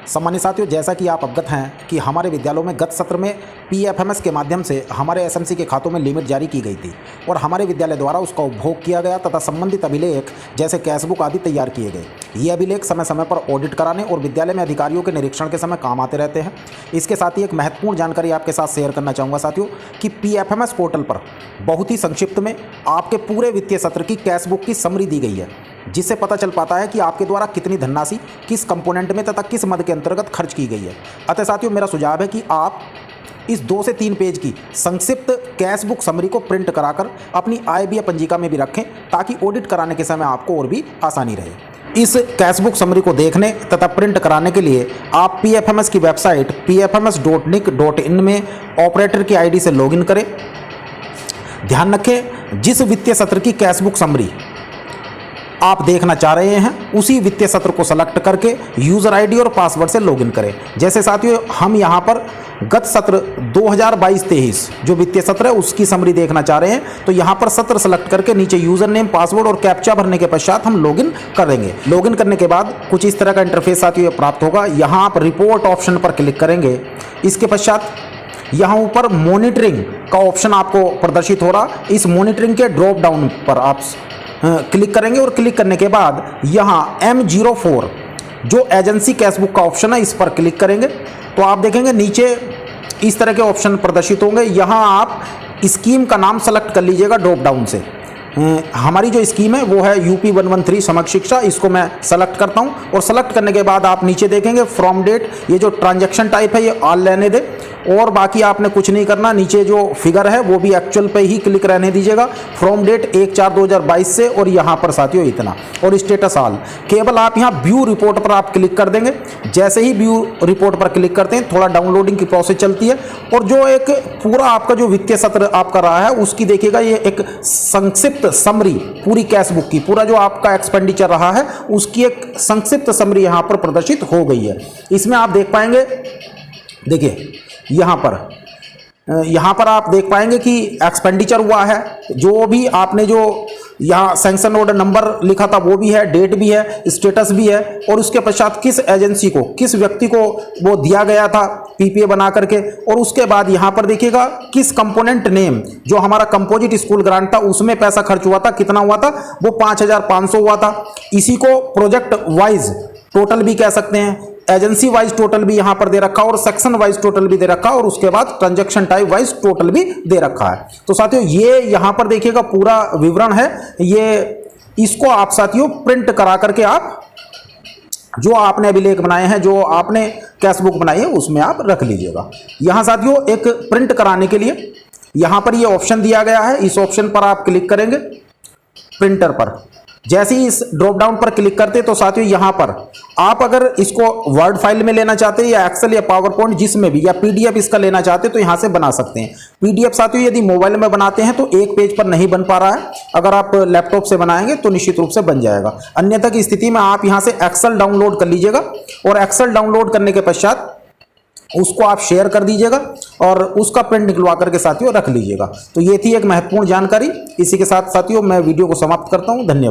सम्मानित साथियों, जैसा कि आप अवगत हैं कि हमारे विद्यालयों में गत सत्र में पीएफएमएस के माध्यम से हमारे एसएमसी के खातों में लिमिट जारी की गई थी और हमारे विद्यालय द्वारा उसका उपभोग किया गया तथा संबंधित अभिलेख जैसे कैशबुक आदि तैयार किए गए। ये अभिलेख समय समय पर ऑडिट कराने और विद्यालय में अधिकारियों के निरीक्षण के समय काम आते रहते हैं। इसके साथ ही एक महत्वपूर्ण जानकारी आपके साथ शेयर करना चाहूँगा साथियों कि पीएफएमएस पोर्टल पर बहुत ही संक्षिप्त में आपके पूरे वित्तीय सत्र की कैशबुक की समरी दी गई है, जिससे पता चल पाता है कि आपके द्वारा कितनी धनराशि किस कंपोनेंट में तथा किस मद के अंतर्गत खर्च की गई है। अतः साथियों, मेरा सुझाव है कि आप इस 2 से 3 पेज की संक्षिप्त कैशबुक समरी को प्रिंट कराकर अपनी आय व्यय पंजिका में भी रखें ताकि ऑडिट कराने के समय आपको और भी आसानी रहे। इस कैशबुक समरी को देखने तथा प्रिंट कराने के लिए आप पीएफएमएस की वेबसाइट pfms.nic.in में ऑपरेटर की आईडी से लॉगिन करें। ध्यान रखें, जिस वित्तीय सत्र की कैशबुक समरी आप देखना चाह रहे हैं उसी वित्तीय सत्र को सेलेक्ट करके यूज़र आईडी और पासवर्ड से लॉगिन करें। जैसे साथियों, हम यहां पर गत सत्र 2022-23 जो वित्तीय सत्र है उसकी समरी देखना चाह रहे हैं, तो यहां पर सत्र सेलेक्ट करके नीचे यूज़र नेम, पासवर्ड और कैप्चा भरने के पश्चात हम लॉगिन करेंगे। लॉगिन करने के बाद कुछ इस तरह का इंटरफेस साथियों प्राप्त होगा। यहाँ आप रिपोर्ट ऑप्शन पर क्लिक करेंगे। इसके पश्चात यहाँ ऊपर मॉनिटरिंग का ऑप्शन आपको प्रदर्शित हो रहा। इस मॉनिटरिंग के ड्रॉप डाउन पर आप क्लिक करेंगे और क्लिक करने के बाद यहाँ M04 जो एजेंसी कैशबुक का ऑप्शन है इस पर क्लिक करेंगे तो आप देखेंगे नीचे इस तरह के ऑप्शन प्रदर्शित होंगे। यहाँ आप स्कीम का नाम सेलेक्ट कर लीजिएगा ड्रॉप डाउन से। हमारी जो स्कीम है वो है UP 113 समग्र शिक्षा, इसको मैं सेलेक्ट करता हूँ और सेलेक्ट करने के बाद आप नीचे देखेंगे फ्रॉम डेट, ये जो ट्रांजैक्शन टाइप है ये ऑल रहने दे और बाकी आपने कुछ नहीं करना। नीचे जो फिगर है वो भी एक्चुअल पे ही क्लिक रहने दीजिएगा फ्रॉम डेट 1/4/2022 से और यहाँ पर साथियों इतना और स्टेटस ऑल। केवल आप यहाँ व्यू रिपोर्ट पर आप क्लिक कर देंगे। जैसे ही व्यू रिपोर्ट पर क्लिक करते हैं थोड़ा डाउनलोडिंग की प्रोसेस चलती है और जो एक पूरा आपका जो वित्तीय सत्र आपका रहा है उसकी देखिएगा ये एक संक्षिप्त समरी पूरी कैशबुक की, पूरा जो आपका एक्सपेंडिचर रहा है उसकी एक संक्षिप्त समरी यहाँ पर प्रदर्शित हो गई है। इसमें आप देख पाएंगे, देखिए यहाँ पर आप देख पाएंगे कि एक्सपेंडिचर हुआ है, जो भी आपने जो यहाँ सैंक्शन ऑर्डर नंबर लिखा था वो भी है, डेट भी है, स्टेटस भी है और उसके पश्चात किस एजेंसी को, किस व्यक्ति को वो दिया गया था पीपीए बना करके। और उसके बाद यहाँ पर देखिएगा किस कंपोनेंट नेम जो हमारा कंपोजिट स्कूल ग्रांट था उसमें पैसा खर्च हुआ था, कितना हुआ था, वो 5,500 हुआ था। इसी को प्रोजेक्ट वाइज टोटल भी कह सकते हैं, एजेंसी वाइज टोटल भी यहां पर दे रखा और सेक्शन वाइज टोटल भी दे रखा और उसके बाद ट्रांजैक्शन टाइप वाइज टोटल भी दे रखा है। तो साथियों ये यहां पर देखिएगा पूरा विवरण है, ये इसको आप साथियों प्रिंट करा करके आप जो आपने अभिलेख बनाए हैं, जो आपने कैशबुक बनाई है उसमें आप रख लीजिएगा। यहां साथियों एक प्रिंट कराने के लिए यहां पर ये ऑप्शन दिया गया है, इस ऑप्शन पर आप क्लिक करेंगे प्रिंटर पर। जैसे ही इस ड्रॉप डाउन पर क्लिक करते तो साथियों यहाँ पर आप अगर इसको वर्ड फाइल में लेना चाहते हैं या एक्सेल या पावर पॉइंट जिसमें भी, या पीडीएफ इसका लेना चाहते हैं तो यहाँ से बना सकते हैं। पीडीएफ साथियों यदि मोबाइल में बनाते हैं तो एक पेज पर नहीं बन पा रहा है, अगर आप लैपटॉप से बनाएंगे तो निश्चित रूप से बन जाएगा। अन्यथा की स्थिति में आप यहाँ से एक्सेल डाउनलोड कर लीजिएगा और एक्सेल डाउनलोड करने के पश्चात उसको आप शेयर कर दीजिएगा और उसका प्रिंट निकलवा करके साथियों रख लीजिएगा। तो ये थी एक महत्वपूर्ण जानकारी। इसी के साथ साथियों मैं वीडियो को समाप्त करता हूँ। धन्यवाद।